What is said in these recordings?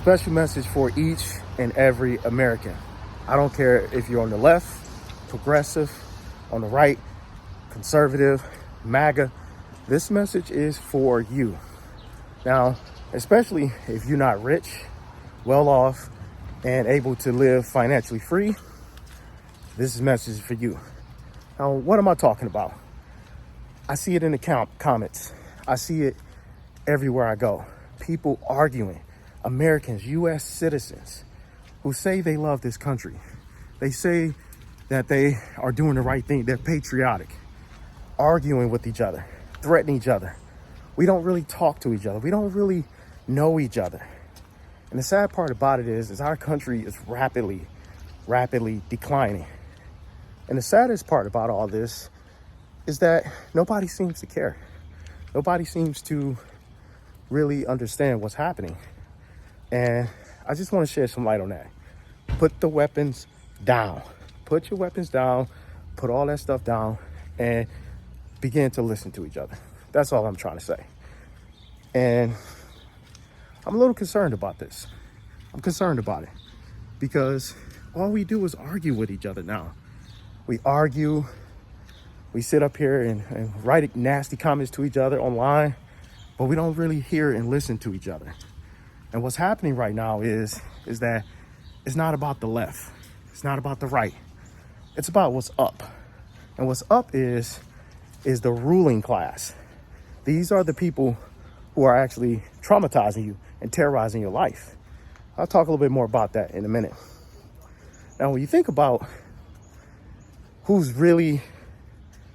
special message for each and every American. I don't care if you're on the left, progressive, on the right, conservative, MAGA. This message is for you. Now, especially if you're not rich, well off, and able to live financially free, this message is for you. Now, what am I talking about? I see it in the comments. I see it everywhere I go. People arguing, Americans, U.S. citizens, who say they love this country. They say that they are doing the right thing. They're patriotic, arguing with each other, threatening each other. We don't really talk to each other. We don't really know each other. And the sad part about it is our country is rapidly declining. And the saddest part about all this is that nobody seems to care. Nobody seems to really understand what's happening. And I just want to shed some light on that. Put the weapons down. Put your weapons down. Put all that stuff down and begin to listen to each other. That's all I'm trying to say. And I'm a little concerned about this. I'm concerned about it because all we do is argue with each other now. We argue, we sit up here and write nasty comments to each other online, but we don't really hear and listen to each other. And what's happening right now is that it's not about the left. It's not about the right. It's about what's up. And what's up is the ruling class. These are the people who are actually traumatizing you and terrorizing your life. I'll talk a little bit more about that in a minute. Now, when you think about who's really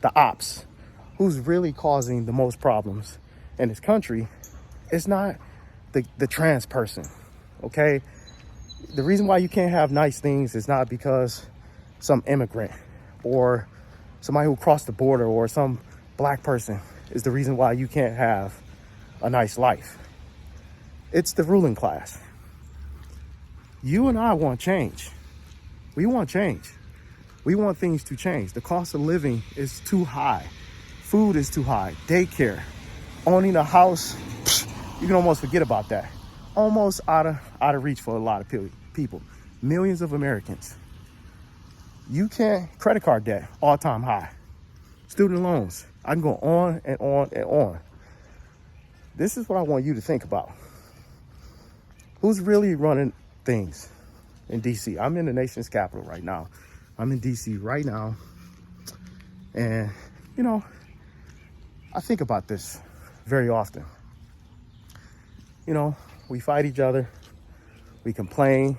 the ops, who's really causing the most problems in this country, it's not the trans person, okay? The reason why you can't have nice things is not because some immigrant or somebody who crossed the border or some black person is the reason why you can't have a nice life. It's the ruling class. You and I want change. We want change. We want things to change. The cost of living is too high. Food is too high. Daycare, owning a house, you can almost forget about that. Almost out of reach for a lot of people. Millions of Americans. You can't, credit card debt, all-time high. Student loans, I can go on and on and on. This is what I want you to think about. Who's really running things in DC? I'm in the nation's capital right now. I'm in DC right now. And, I think about this very often. We fight each other, we complain,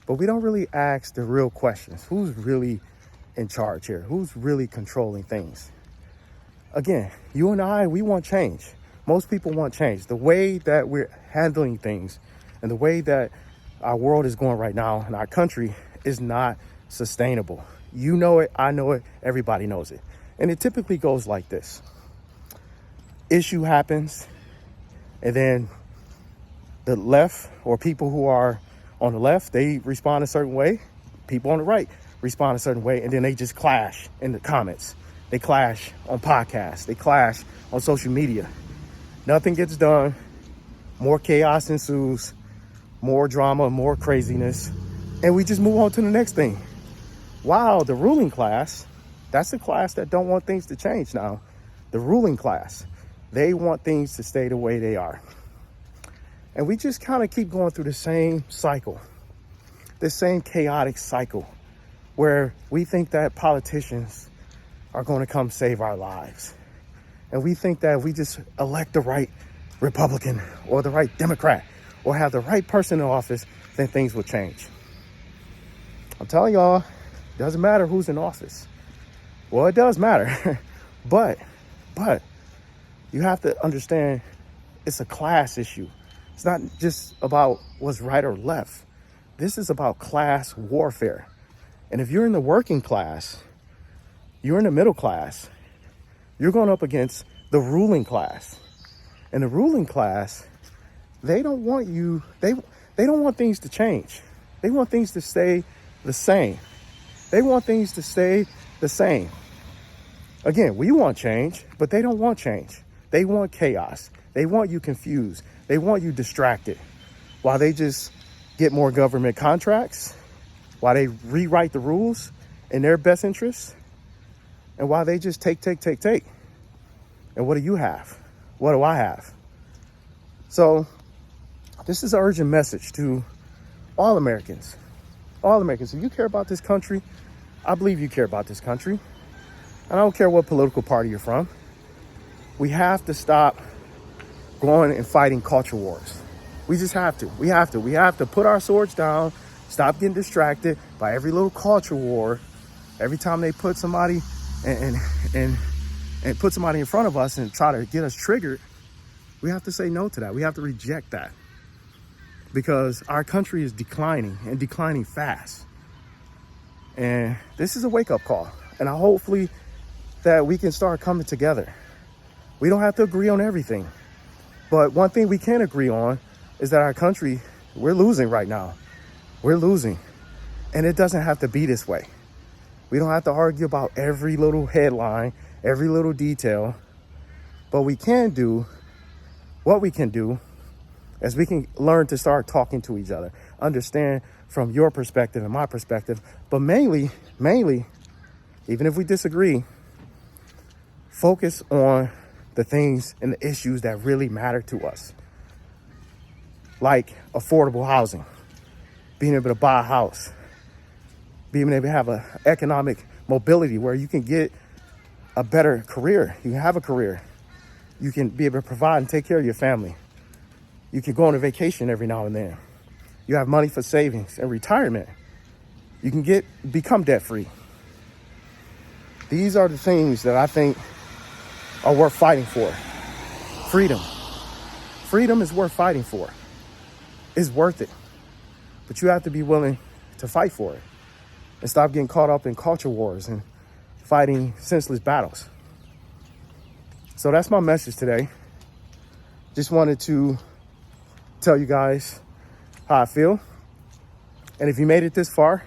but we don't really ask the real questions. Who's really in charge here? Who's really controlling things? Again, you and I, we want change. Most people want change. The way that we're handling things and the way that our world is going right now in our country is not sustainable. You know it, I know it, everybody knows it. And it typically goes like this. Issue happens, and then the left or people who are on the left, they respond a certain way. People on the right respond a certain way, and then they just clash in the comments. They clash on podcasts. They clash on social media. Nothing gets done. More chaos ensues, more drama, more craziness, and we just move on to the next thing. Wow, the ruling class, that's the class that don't want things to change now. The ruling class, they want things to stay the way they are. And we just kind of keep going through the same cycle, this same chaotic cycle where we think that politicians are going to come save our lives. And we think that if we just elect the right Republican or the right Democrat or have the right person in office, then things will change. I'm telling y'all, it doesn't matter who's in office. Well, it does matter, but you have to understand it's a class issue. It's not just about what's right or left. This is about class warfare. And if you're in the working class, you're in the middle class, you're going up against the ruling class. And the ruling class, they don't want you, they don't want things to change. They want things to stay the same. They want things to stay the same. Again, we want change, but they don't want change. They want chaos. They want you confused. They want you distracted. while they just get more government contracts, while they rewrite the rules in their best interests, and while they just take. And what do you have? What do I have? So this is an urgent message to all Americans. All Americans. If you care about this country, I believe you care about this country. And I don't care what political party you're from. We have to stop going and fighting culture wars. We just have to. We have to put our swords down, stop getting distracted by every little culture war. Every time they put somebody and put somebody in front of us and try to get us triggered, we have to say no to that. We have to reject that, because our country is declining and declining fast. And this is a wake-up call. And hopefully that we can start coming together. We don't have to agree on everything. But one thing we can agree on is that our country, we're losing right now. We're losing. And it doesn't have to be this way. We don't have to argue about every little headline, every little detail. But we can do, what we can do is we can learn to start talking to each other, understand from your perspective and my perspective, but mainly, even if we disagree, focus on the things and the issues that really matter to us. Like affordable housing, being able to buy a house, being able to have an economic mobility where you can get a better career. You can have a career. You can be able to provide and take care of your family. You can go on a vacation every now and then. You have money for savings and retirement. You can become debt free. These are the things that I think are worth fighting for. Freedom. Freedom is worth fighting for. It's worth it. But you have to be willing to fight for it and stop getting caught up in culture wars and fighting senseless battles. So that's my message today. Just wanted to tell you guys how I feel. And if you made it this far,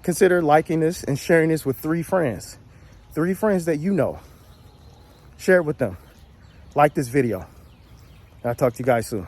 consider liking this and sharing this with 3 friends. 3 friends that you know. Share it with them. Like this video. I'll talk to you guys soon.